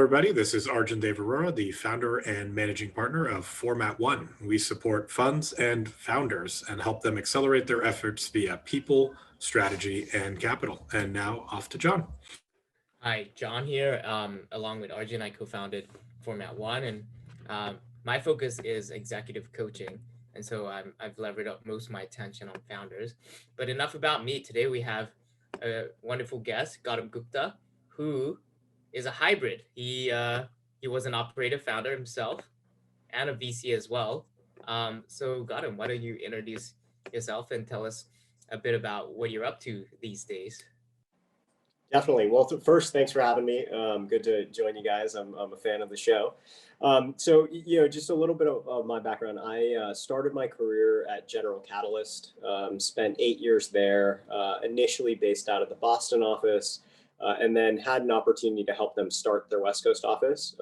everybody. This is Arjun Dev Arora, the founder and managing partner of Format One. We support funds and founders and help them accelerate their efforts via people, strategy, and capital. And now off to John. Hi, John here. Along with Arjun, I co-founded Format One, and my focus is executive coaching. And so I've levered up most of my attention on founders. But enough about me. Today we have a wonderful guest, Gautam Gupta, who is a hybrid. He was an operator founder himself and a VC as well. So Gautam, why don't you introduce yourself and tell us a bit about what you're up to these days? Definitely. Well, first, thanks for having me. Good to join you guys. I'm a fan of the show. Just a little bit of my background. I started my career at General Catalyst, spent 8 years there, initially based out of the Boston office, and then had an opportunity to help them start their West Coast office.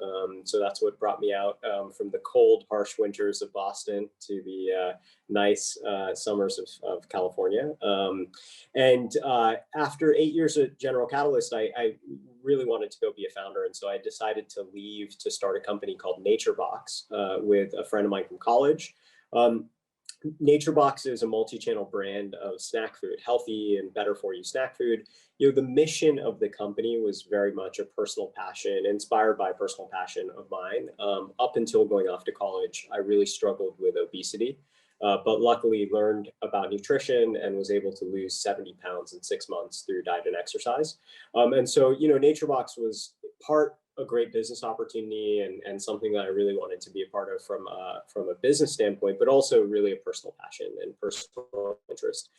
So that's what brought me out from the cold, harsh winters of Boston to the nice summers of California. After 8 years at General Catalyst, I really wanted to go be a founder. And so I decided to leave to start a company called NatureBox with a friend of mine from college. NatureBox is a multi-channel brand of snack food, healthy and better for you snack food. The mission of the company was very much a personal passion, inspired by a personal passion of mine. Up until going off to college, I really struggled with obesity, but luckily learned about nutrition and was able to lose 70 pounds in 6 months through diet and exercise. NatureBox was part a great business opportunity and something that I really wanted to be a part of from a business standpoint, but also really a personal passion and personal interest.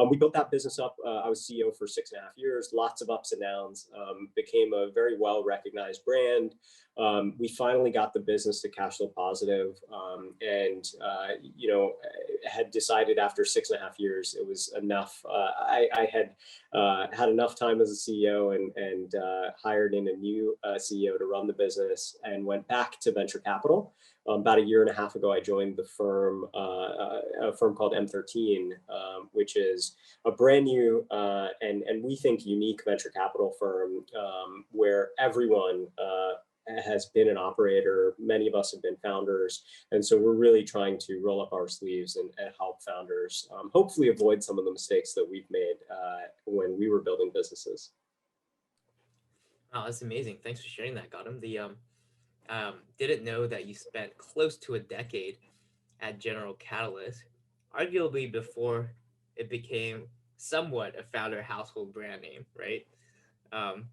We built that business up. I was CEO for 6.5 years, lots of ups and downs, became a very well-recognized brand. We finally got the business to cash flow positive, had decided after 6.5 years it was enough. I had enough time as a CEO and hired in a new CEO to run the business and went back to venture capital. About 1.5 years ago, I joined the firm, a firm called M13, which is a brand new and we think unique venture capital firm where everyone has been an operator. Many of us have been founders. And so we're really trying to roll up our sleeves and help founders hopefully avoid some of the mistakes that we've made when we were building businesses. Wow, that's amazing. Thanks for sharing that, Gautam. Didn't know that you spent close to a decade at General Catalyst, arguably before it became somewhat a founder household brand name, right? Can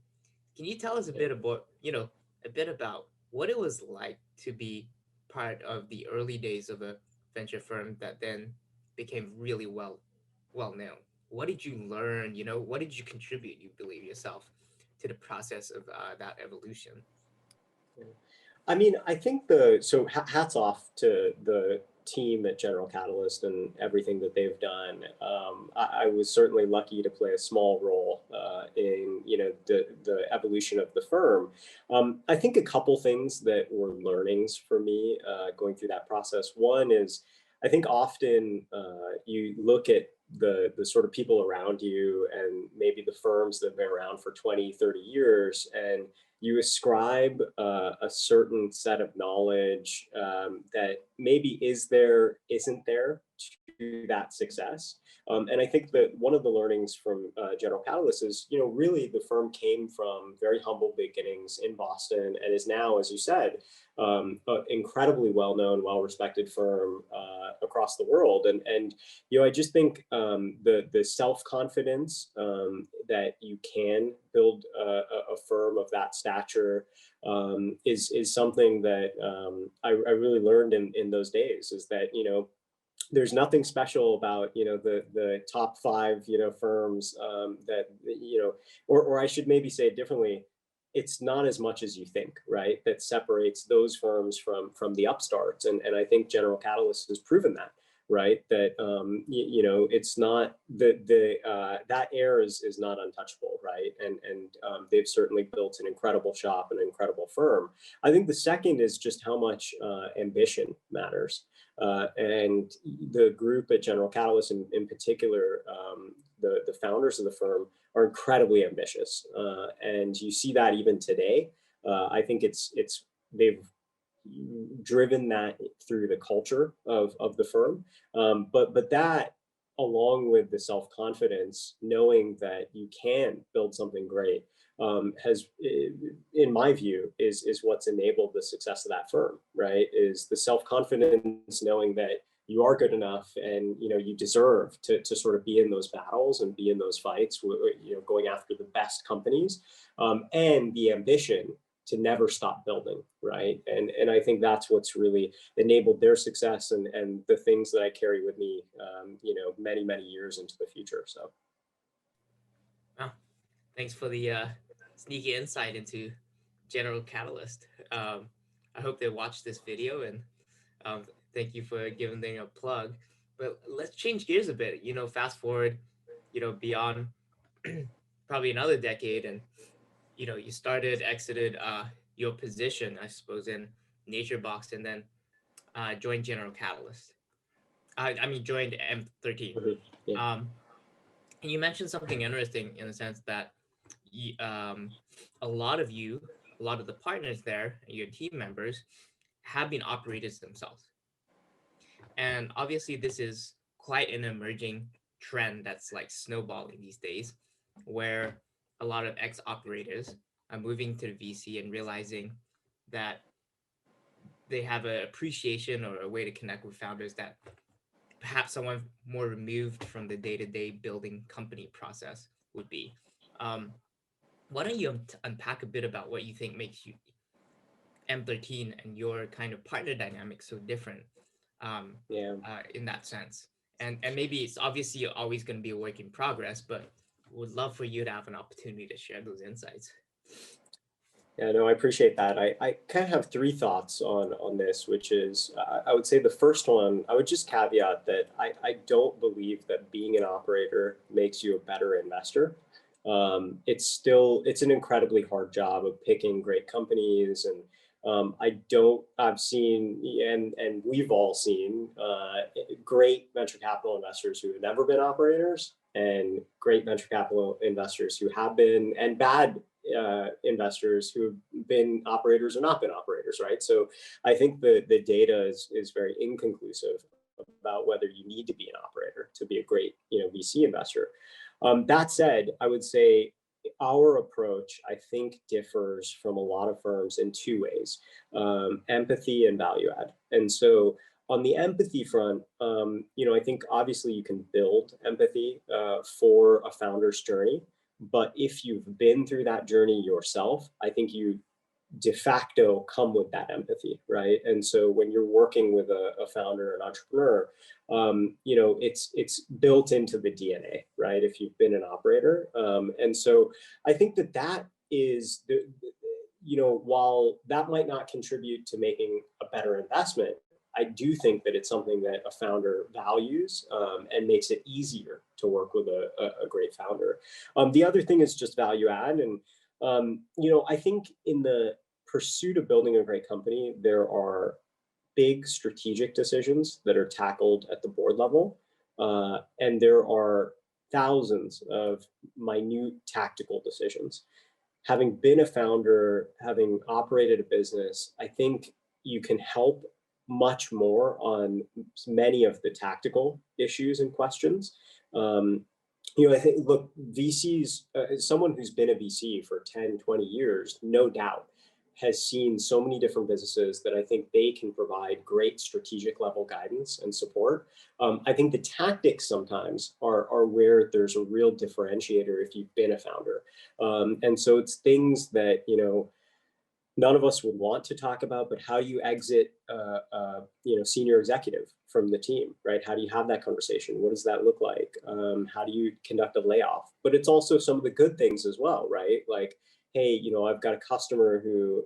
you tell us a bit about, what it was like to be part of the early days of a venture firm that then became really well known? What did you learn? What did you contribute, you believe yourself, to the process of that evolution? I mean, I think hats off to the team at General Catalyst and everything that they've done. I was certainly lucky to play a small role in the evolution of the firm. I think a couple things that were learnings for me going through that process. One is, I think often you look at the sort of people around you and maybe the firms that have been around for 20, 30 years, and you ascribe a certain set of knowledge that maybe is there, isn't there to that success. And I think that one of the learnings from General Catalyst is, really the firm came from very humble beginnings in Boston and is now, as you said, an incredibly well-known, well-respected firm across the world. And I just think the self-confidence that you can build a firm of that stature is something that I really learned in those days, is that, there's nothing special about, the top 5, firms that, or I should maybe say it differently. It's not as much as you think, right? That separates those firms from the upstarts. And I think General Catalyst has proven that, right? That, it's not that air is not untouchable, right? And they've certainly built an incredible shop, an incredible firm. I think the second is just how much ambition matters. And the group at General Catalyst in particular, the founders of the firm are incredibly ambitious. And you see that even today. I think they've driven that through the culture of the firm. But that, along with the self-confidence, knowing that you can build something great, has, in my view, is what's enabled the success of that firm, right? Is the self-confidence, knowing that you are good enough and you deserve to sort of be in those battles and be in those fights, going after the best companies, and the ambition to never stop building, right? And I think that's what's really enabled their success and the things that I carry with me, many years into the future. So, Wow, thanks for the sneaky insight into General Catalyst. I hope they watch this video, and um, thank you for giving them a plug. But let's change gears a bit. Fast forward, beyond probably another decade, and you exited your position, I suppose, in NatureBox, and then joined General Catalyst. I mean, joined M13. yeah. And you mentioned something interesting in the sense that a lot of the partners there, your team members, have been operators themselves. And obviously, this is quite an emerging trend that's like snowballing these days, where a lot of ex-operators are moving to the VC and realizing that they have an appreciation or a way to connect with founders that perhaps someone more removed from the day-to-day building company process would be. Why don't you unpack a bit about what you think makes you M13 and your kind of partner dynamic so different in that sense? And maybe it's obviously always going to be a work in progress, but would love for you to have an opportunity to share those insights. Yeah, no, I appreciate that. I kind of have three thoughts on this, which is I would say the first one, I would just caveat that I don't believe that being an operator makes you a better investor. It's an incredibly hard job of picking great companies, and I've seen, and we've all seen, great venture capital investors who have never been operators, and great venture capital investors who have been, and bad investors who have been operators or not been operators, right? So I think the data is very inconclusive about whether you need to be an operator to be a great VC investor. That said, I would say our approach, I think, differs from a lot of firms in two ways: empathy and value add. And so on the empathy front, I think obviously you can build empathy for a founder's journey. But if you've been through that journey yourself, I think you de facto come with that empathy, right? And so when you're working with a founder, an entrepreneur, it's built into the DNA, right? If you've been an operator, and so I think that is while that might not contribute to making a better investment, I do think that it's something that a founder values, and makes it easier to work with a great founder. The other thing is just value add. And, I think in the pursuit of building a great company, there are big strategic decisions that are tackled at the board level. And there are thousands of minute tactical decisions. Having been a founder, having operated a business, I think you can help much more on many of the tactical issues and questions. I think, look, VCs, someone who's been a VC for 10, 20 years, no doubt, has seen so many different businesses that I think they can provide great strategic level guidance and support. I think the tactics sometimes are where there's a real differentiator if you've been a founder. And so it's things that, none of us would want to talk about, but how do you exit senior executive from the team, right? How do you have that conversation? What does that look like? How do you conduct a layoff? But it's also some of the good things as well, right? Like, hey, I've got a customer who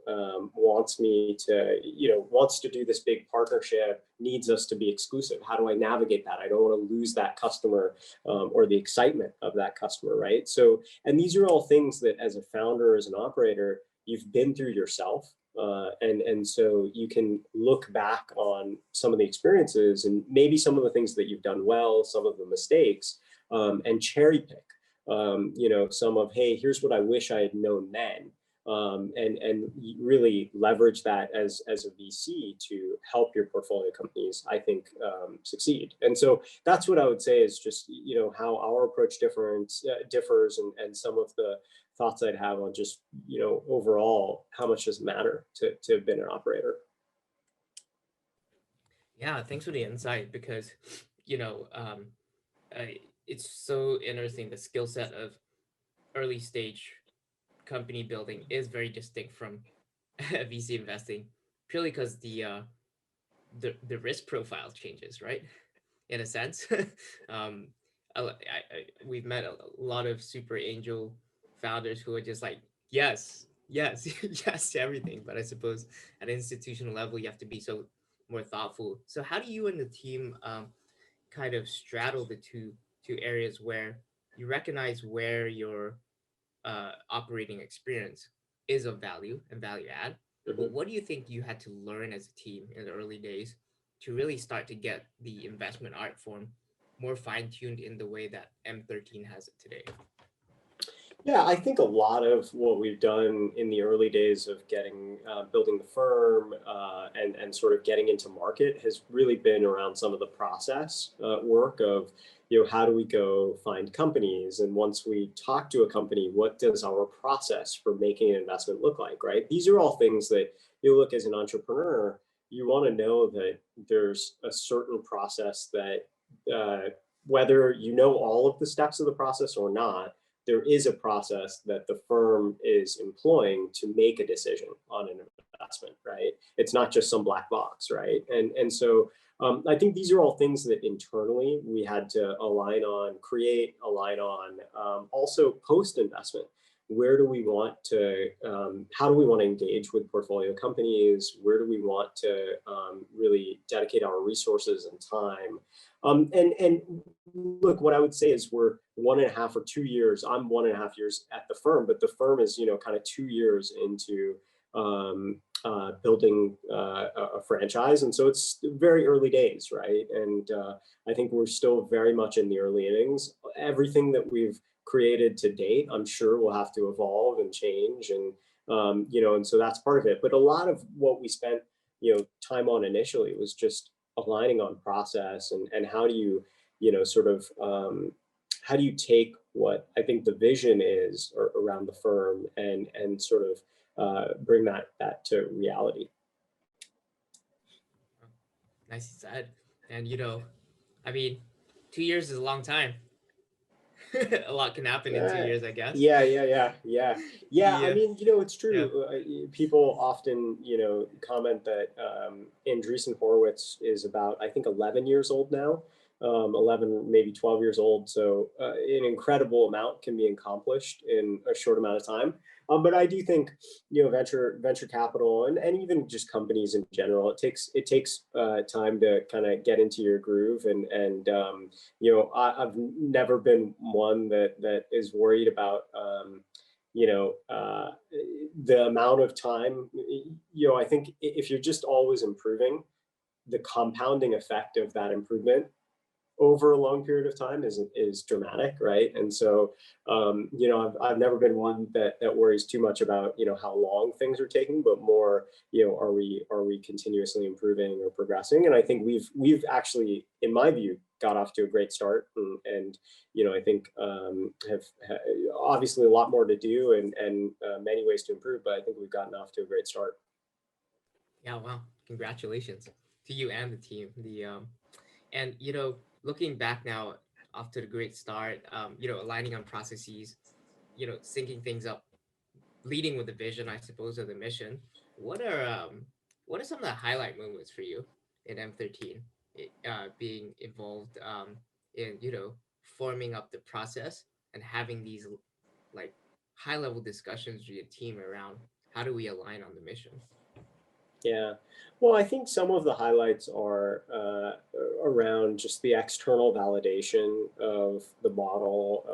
wants to do this big partnership, needs us to be exclusive. How do I navigate that? I don't want to lose that customer, or the excitement of that customer, right? So, and these are all things that as a founder, as an operator, you've been through yourself. And so you can look back on some of the experiences and maybe some of the things that you've done well, some of the mistakes, and cherry pick, some of, hey, here's what I wish I had known then, and really leverage that as a VC to help your portfolio companies, I think, succeed. And so that's what I would say is just, how our approach differs, and some of the thoughts I'd have on just, overall, how much does it matter to have been an operator? Yeah, thanks for the insight because, you know, it's so interesting. The skill set of early stage company building is very distinct from VC investing, purely because the risk profile changes, right? In a sense, um, we've met a lot of super angel founders who are just like, yes, yes, yes to everything. But I suppose at an institutional level, you have to be so more thoughtful. So how do you and the team kind of straddle the two areas where you recognize where your operating experience is of value and value add? But Mhm. what do you think you had to learn as a team in the early days to really start to get the investment art form more fine tuned in the way that M13 has it today? Yeah, I think a lot of what we've done in the early days of building the firm, and sort of getting into market has really been around some of the process work of, how do we go find companies, and once we talk to a company, what does our process for making an investment look like, right? These are all things that you look as an entrepreneur, you want to know that there's a certain process that, whether you know all of the steps of the process or not, there is a process that the firm is employing to make a decision on an investment, right? It's not just some black box, right? And so I think these are all things that internally we had to align on, also post investment. Where do we want to, how do we want to engage with portfolio companies? Where do we want to really dedicate our resources and time? And look, what I would say is we're 1.5 or 2 years. I'm 1.5 years at the firm, but the firm is, kind of 2 years into building a franchise, and so it's very early days, right? And I think we're still very much in the early innings. Everything that we've created to date, I'm sure will have to evolve and change, and so that's part of it. But a lot of what we spent, time on initially was just aligning on process, and how do you, sort of, how do you take what I think the vision is around the firm, and sort of bring that to reality. Nicely said. And I mean, 2 years is a long time. A lot can happen in two Uh, years, I guess. yeah. I The mean, it's Yeah. true. People often, comment that Andreessen Horowitz is about, I think, 11 years old now, 11, maybe 12 years old. So an incredible amount can be accomplished in a short amount of time. But I do think, venture capital, and even just companies in general, it takes time to kind of get into your groove, and I've never been one that is worried about, you know, uh, the amount of time. I think if you're just always improving, the compounding effect of that improvement over a long period of time is dramatic, right? And so, I've never been one that worries too much about, how long things are taking, but more, are we continuously improving or progressing? And I think we've actually, in my view, got off to a great start, and I think, have obviously a lot more to do, and many ways to improve, but I think we've gotten off to a great start. Yeah, wow. Congratulations to you and the team. And looking back now after the great start, aligning on processes, syncing things up, leading with the vision, I suppose, of the mission. What are what are some of the highlight moments for you in M13? Being involved in forming up the process and having these like high level discussions with your team around how do we align on the mission? Yeah. Well, I think some of the highlights are around just the external validation of the model,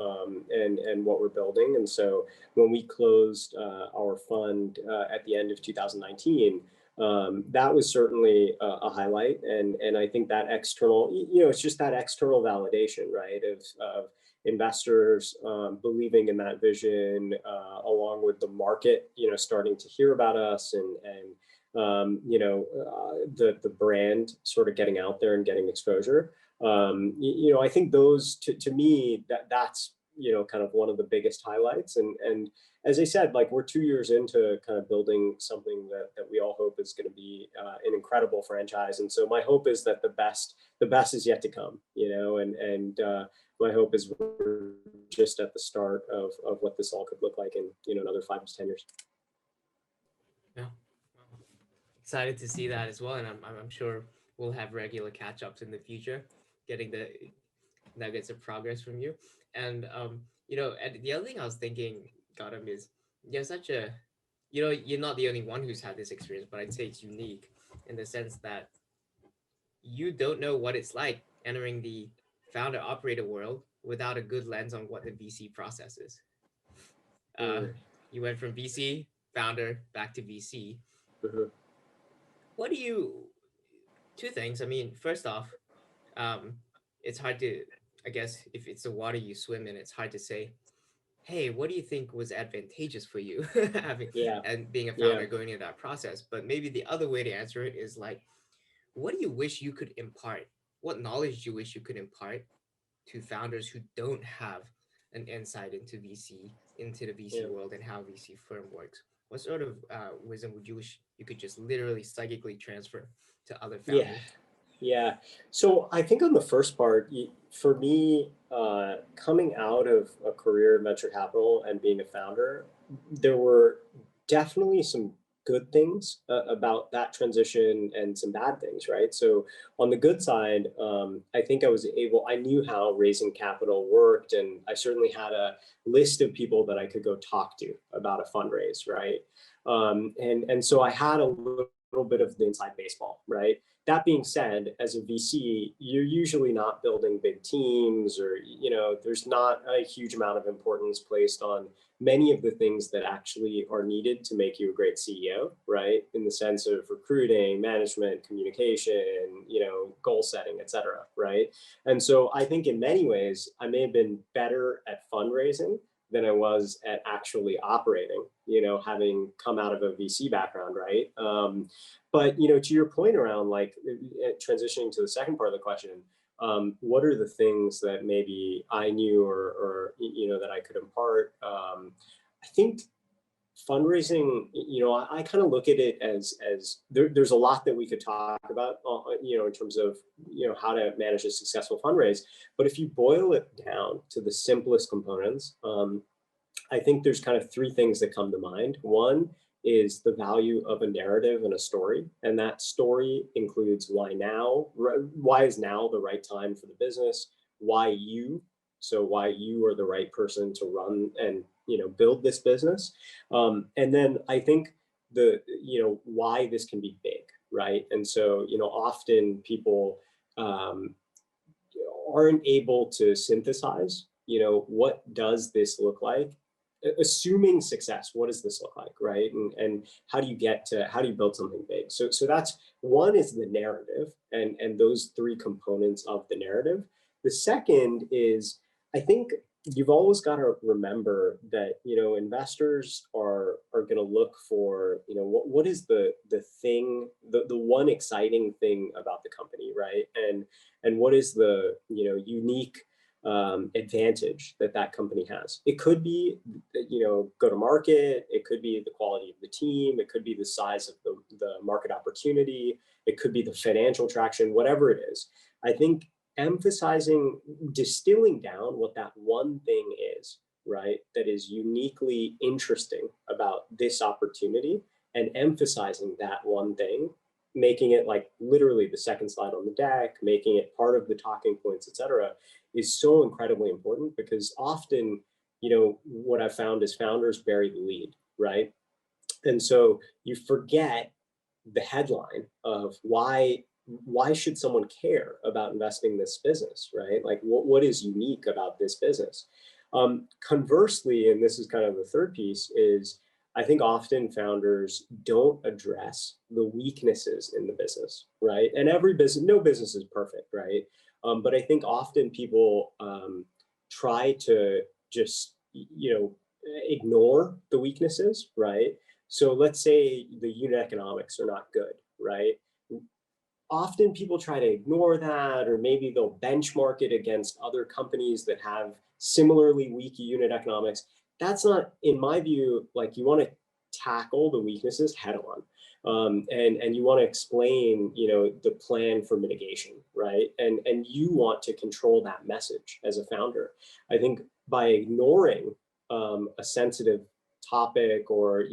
and what we're building. And so when we closed our fund at the end of 2019, That was certainly a highlight. And I think that external, it's just that external validation, right, of investors believing in that vision, along with the market, starting to hear about us, and the brand sort of getting out there and getting exposure. I think those, to me, that's kind of one of the biggest highlights. And as I said, like, we're 2 years into kind of building something that we all hope is going to be an incredible franchise. And so my hope is that the best is yet to come, and my hope is we're just at the start of what this all could look like in, another 5 to 10 years. Yeah. Well, excited to see that as well. And I'm sure we'll have regular catch ups in the future, getting the nuggets of progress from you. And, and the other thing I was thinking, Gautam, is you're such a, you're not the only one who's had this experience, but I'd say it's unique in the sense that you don't know what it's like entering the founder operator world without a good lens on what the VC process is. You went from VC founder back to VC. Mm-hmm. What do you, two things. I mean, first off, it's hard to, I guess, if it's the water you swim in, it's hard to say, hey, what do you think was advantageous for you having Yeah. and being a founder going into that process? But maybe the other way to answer it is like, what do you wish you could impart? What knowledge do you wish you could impart to founders who don't have an insight into the VC world and how VC firm works? What sort of wisdom would you wish you could just literally psychically transfer to other founders? Yeah. So I think on the first part, for me, coming out of a career in venture capital and being a founder, there were definitely some good things about that transition and some bad things, right? So on the good side, I think I knew how raising capital worked, and I certainly had a list of people that I could go talk to about a fundraise, right? And so I had a little bit of the inside baseball, right? That being said, as a VC, you're usually not building big teams, or, there's not a huge amount of importance placed on many of the things that actually are needed to make you a great CEO, right? In the sense of recruiting, management, communication, goal setting, et cetera, right? And so I think in many ways, I may have been better at fundraising than I was at actually operating, having come out of a VC background, right? But, to your point around, like, transitioning to the second part of the question, what are the things that maybe I knew or that I could impart? I think fundraising, I kind of look at it as there's a lot that we could talk about, in terms of, how to manage a successful fundraise. But if you boil it down to the simplest components, I think there's kind of three things that come to mind. One is the value of a narrative and a story. And that story includes why now, why is now the right time for the business, why you are the right person to run and, build this business. And then I think why this can be big, right? And so, often people aren't able to synthesize, what does this look like? Assuming success, what does this look like, right? And how do you build something big? So that's one, is the narrative, and those three components of the narrative. The second is, I think you've always got to remember that, investors are going to look for, what is the thing, the one exciting thing about the company, right? And what is the, unique advantage that company has. It could be, go to market. It could be the quality of the team. It could be the size of the market opportunity. It could be the financial traction, whatever it is. I think distilling down what that one thing is, right, that is uniquely interesting about this opportunity, and emphasizing that one thing, making it like literally the second slide on the deck, making it part of the talking points, et cetera, is so incredibly important. Because often, what I've found is founders bury the lead, right? And so you forget the headline of why should someone care about investing in this business, right? Like, what is unique about this business? Conversely, and this is kind of the third piece, is I think often founders don't address the weaknesses in the business, right? And every business, no business is perfect, right? But I think often people try to just, ignore the weaknesses, right? So let's say the unit economics are not good, right? Often people try to ignore that, or maybe they'll benchmark it against other companies that have similarly weak unit economics. That's not, in my view, like, you want to tackle the weaknesses head on. And you want to explain, the plan for mitigation, right? And you want to control that message as a founder. I think by ignoring a sensitive topic, or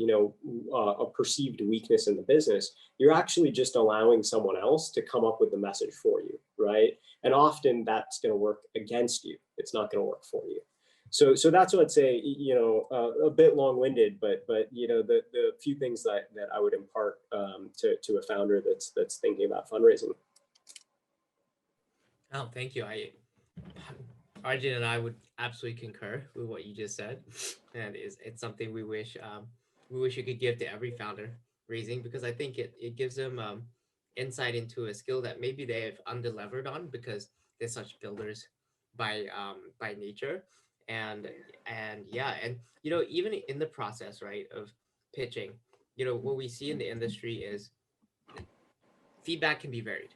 a perceived weakness in the business, you're actually just allowing someone else to come up with the message for you, right? And often that's going to work against you. It's not going to work for you. So that's what I'd say. A bit long-winded, but the few things that I would impart to a founder that's thinking about fundraising. Oh, thank you. Arjun and I would absolutely concur with what you just said, and it's something we wish we could give to every founder raising, because I think it gives them insight into a skill that maybe they have underlevered on because they're such builders by nature, and yeah, and even in the process, right, of pitching, what we see in the industry is feedback can be varied.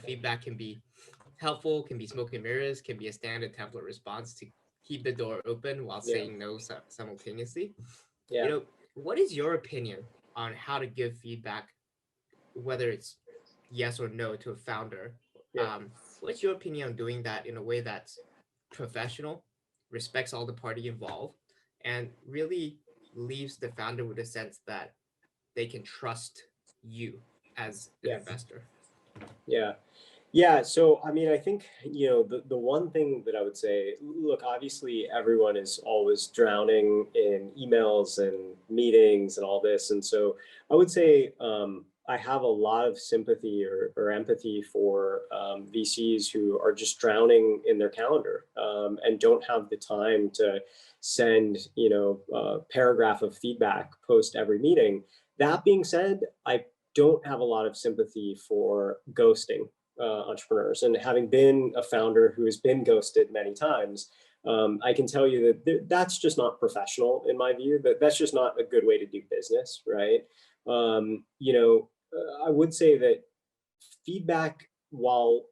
Feedback can be helpful, can be smoke and mirrors, can be a standard template response to keep the door open while Yeah. saying no simultaneously. Yeah. What is your opinion on how to give feedback, whether it's yes or no, to a founder? Yeah. What's your opinion on doing that in a way that's professional, respects all the party involved, and really leaves the founder with a sense that they can trust you as an Yeah. investor? Yeah. Yeah, so I mean, I think, the one thing that I would say, look, obviously everyone is always drowning in emails and meetings and all this. And so I would say I have a lot of sympathy or empathy for VCs who are just drowning in their calendar and don't have the time to send, a paragraph of feedback post every meeting. That being said, I don't have a lot of sympathy for ghosting entrepreneurs. And having been a founder who has been ghosted many times, I can tell you that that's just not professional in my view. That's just not a good way to do business, right? I would say that feedback, while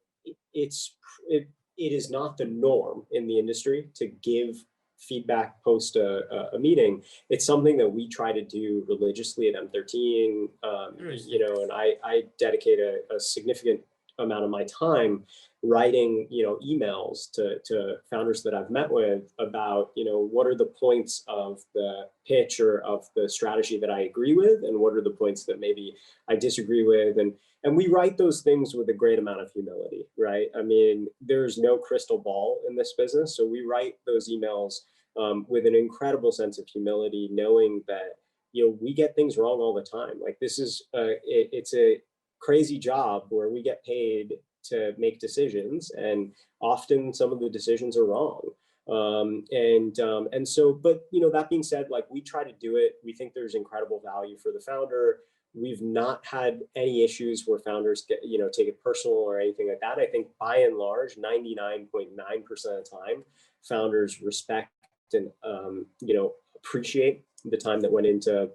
it's it, it is not the norm in the industry to give feedback post a meeting. It's something that we try to do religiously at M13. And I dedicate a significant amount of my time writing, emails to founders that I've met with about, what are the points of the pitch or of the strategy that I agree with, and what are the points that maybe I disagree with. And we write those things with a great amount of humility, right? I mean, there's no crystal ball in this business. So we write those emails with an incredible sense of humility, knowing that, we get things wrong all the time. Like, this is, it's a crazy job where we get paid to make decisions, and often some of the decisions are wrong. And so, but that being said, like, we try to do it. We think there's incredible value for the founder. We've not had any issues where founders get, take it personal or anything like that. I think by and large, 99.9% of the time, founders respect and appreciate the time that went into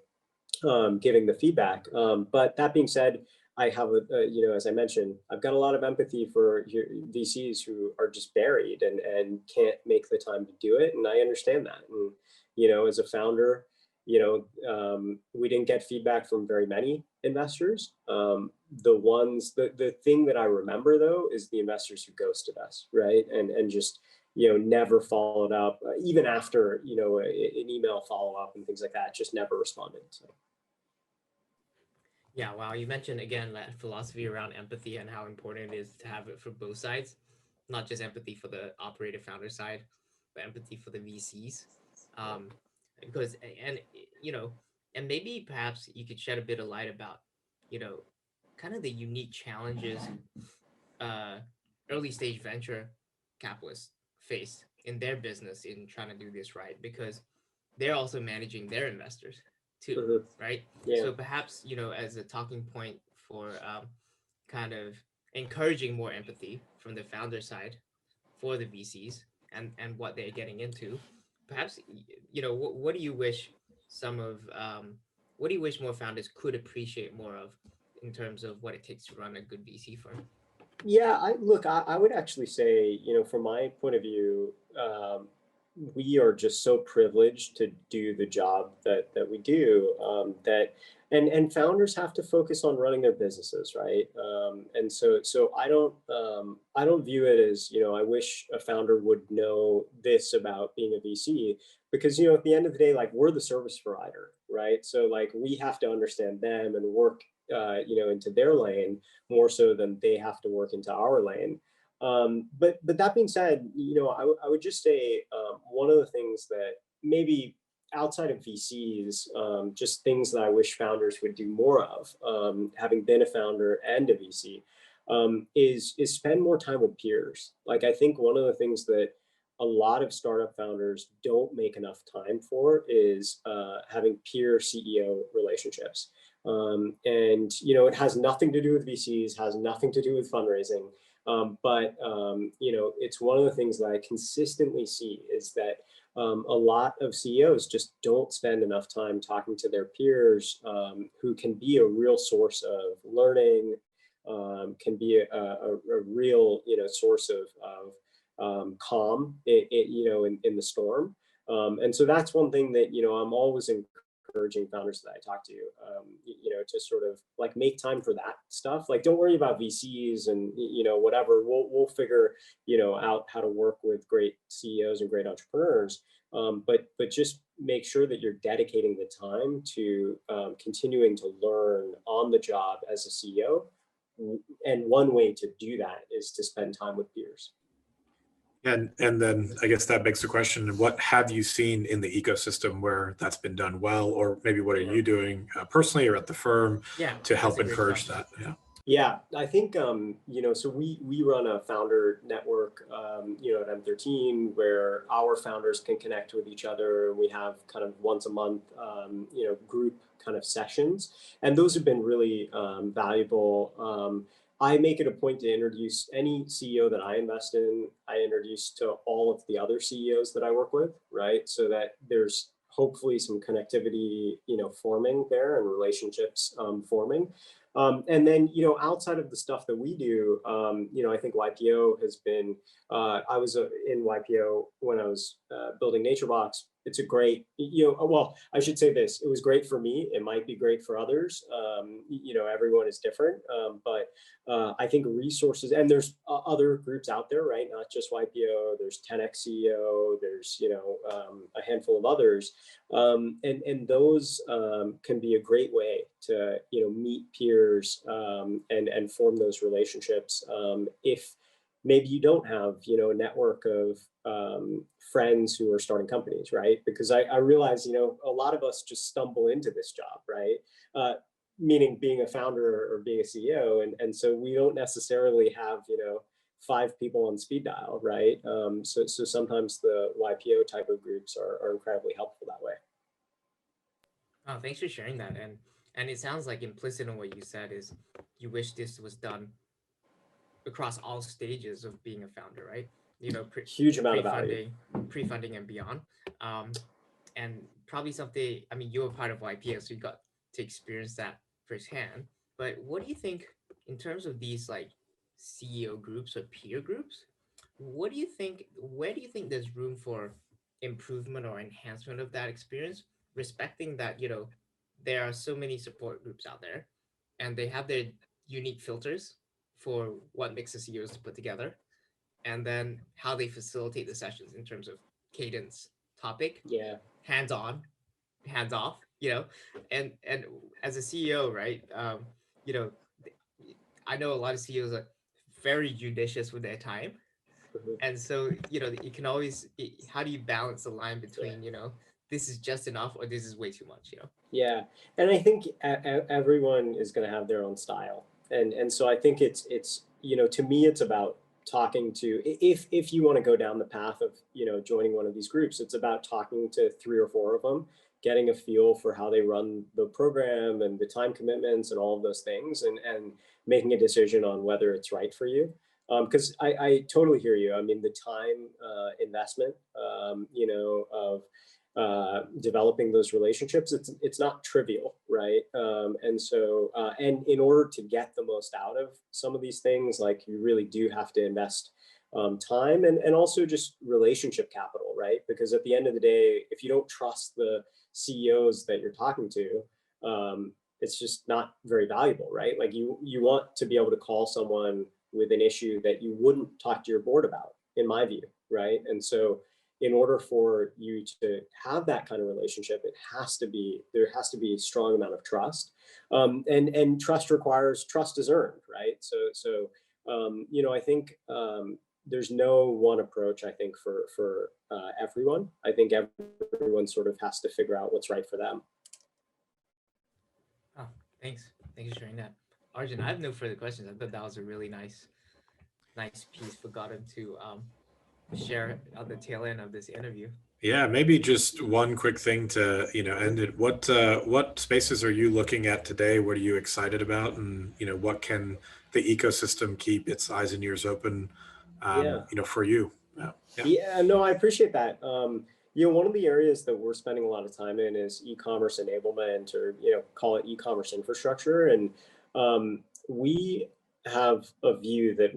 giving the feedback. But that being said, I have as I mentioned, I've got a lot of empathy for VCs who are just buried and can't make the time to do it, and I understand that. And as a founder, we didn't get feedback from very many investors. The thing that I remember though is the investors who ghosted us, right? And just never followed up, even after an email follow up and things like that, just never responded. So. Yeah, wow. You mentioned again that philosophy around empathy and how important it is to have it for both sides, not just empathy for the operator founder side, but empathy for the VCs. Um, because and and maybe perhaps you could shed a bit of light about, you know, kind of the unique challenges uh, early stage venture capitalists face in their business in trying to do this right, because they're also managing their investors, too, Mhm. right? Yeah. So perhaps, as a talking point for kind of encouraging more empathy from the founder side for the VCs and what they're getting into, perhaps, what do you wish some of what do you wish more founders could appreciate more of in terms of what it takes to run a good VC firm? Yeah, I would actually say, from my point of view, we are just so privileged to do the job that we do, and founders have to focus on running their businesses, right? And so I don't view it as, I wish a founder would know this about being a VC, because, at the end of the day, like, we're the service provider, right? So, like, we have to understand them and work, into their lane more so than they have to work into our lane. But that being said, I would just say, one of the things that maybe outside of VCs, just things that I wish founders would do more of, having been a founder and a VC, is spend more time with peers. Like, I think one of the things that a lot of startup founders don't make enough time for is having peer CEO relationships. And it has nothing to do with VCs, has nothing to do with fundraising. But it's one of the things that I consistently see is that a lot of CEOs just don't spend enough time talking to their peers, who can be a real source of learning, can be a real source of calm, in the storm. And so that's one thing that I'm always encouraging founders that I talk to, to sort of like make time for that stuff. Like, don't worry about VCs and whatever. We'll figure out how to work with great CEOs and great entrepreneurs. But just make sure that you're dedicating the time to continuing to learn on the job as a CEO. And one way to do that is to spend time with peers. And then I guess that begs the question, what have you seen in the ecosystem where that's been done well, or maybe what are Yeah. you doing personally or at the firm Yeah, to that's help a great encourage question. that? Yeah. Yeah, I think so we run a founder network, at M13, where our founders can connect with each other. We have kind of once a month, group kind of sessions, and those have been really valuable. I make it a point to introduce any CEO that I invest in. I introduce to all of the other CEOs that I work with, right? So that there's hopefully some connectivity, forming there, and relationships forming. And then, outside of the stuff that we do, I think YPO has been, I was in YPO when I was building NatureBox. It's a great, well, I should say this, it was great for me. It might be great for others. Everyone is different. But I think resources, and there's other groups out there, right? Not just YPO, there's 10X CEO, there's, a handful of others. And those can be a great way to meet peers, and form those relationships, if maybe you don't have a network of friends who are starting companies, right? Because I realize a lot of us just stumble into this job, right? Meaning being a founder or being a CEO, and so we don't necessarily have 5 people on speed dial, right? So sometimes the YPO type of groups are incredibly helpful that way. Oh, thanks for sharing that. And it sounds like implicit in what you said is you wish this was done across all stages of being a founder, right? Huge amount of value. Pre-funding and beyond. Um, and probably something, I mean, you were part of YPO, so you got to experience that firsthand. But what do you think in terms of these like CEO groups or peer groups? What do you think, where do you think there's room for improvement or enhancement of that experience, respecting that, there are so many support groups out there and they have their unique filters for what makes the CEOs to put together, and then how they facilitate the sessions in terms of cadence, topic, Yeah. hands on, hands off, and as a CEO, right? You know, I know a lot of CEOs are very judicious with their time, Mhm. and so you can always how do you balance the line between this is just enough or this is way too much? Yeah, and I think everyone is going to have their own style, and so I think it's to me it's about talking to, if you want to go down the path of joining one of these groups, it's about talking to 3 or 4 of them getting a feel for how they run the program and the time commitments and all of those things, and making a decision on whether it's right for you. Because I totally hear you. I mean, the time investment, of developing those relationships, it's not trivial, right? And in order to get the most out of some of these things, like you really do have to invest time, and also just relationship capital, right? Because at the end of the day, if you don't trust the CEOs that you're talking to, it's just not very valuable, right? Like you want to be able to call someone with an issue that you wouldn't talk to your board about, in my view, right? And so in order for you to have that kind of relationship, there has to be a strong amount of trust, and trust is earned, right? I think there's no one approach, I think, for everyone. I think everyone sort of has to figure out what's right for them. Oh, thanks for sharing that, Arjun. I have no further questions. I thought that was a really nice piece for Gautam to share at the tail end of this interview. Yeah, maybe just one quick thing to, end it. What spaces are you looking at today? What are you excited about? And, what can the ecosystem keep its eyes and ears open, for you? Yeah, no, I appreciate that. One of the areas that we're spending a lot of time in is e-commerce enablement, or, call it e-commerce infrastructure. And we have a view that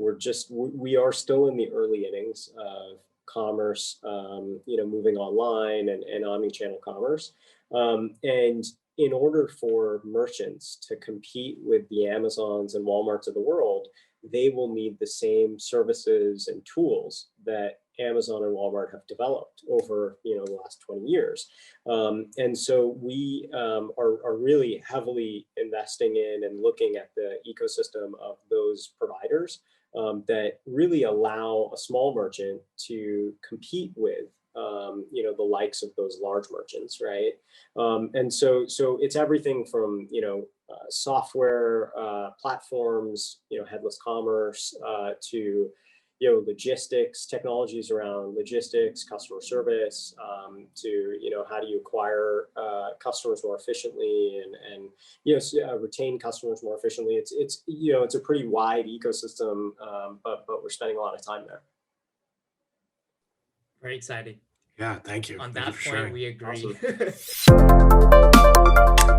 we are still in the early innings of commerce, moving online and omni-channel commerce. And in order for merchants to compete with the Amazons and Walmarts of the world, they will need the same services and tools that Amazon and Walmart have developed over the last 20 years. And so we are really heavily investing in and looking at the ecosystem of those providers that really allow a small merchant to compete with the likes of those large merchants, right? And so it's everything from software platforms, headless commerce, to logistics, technologies around logistics, customer service, to how do you acquire customers more efficiently, and retain customers more efficiently. It's a pretty wide ecosystem, but we're spending a lot of time there. Very exciting. Yeah, thank you. On Thank that you for point, sharing. we agree. Awesome.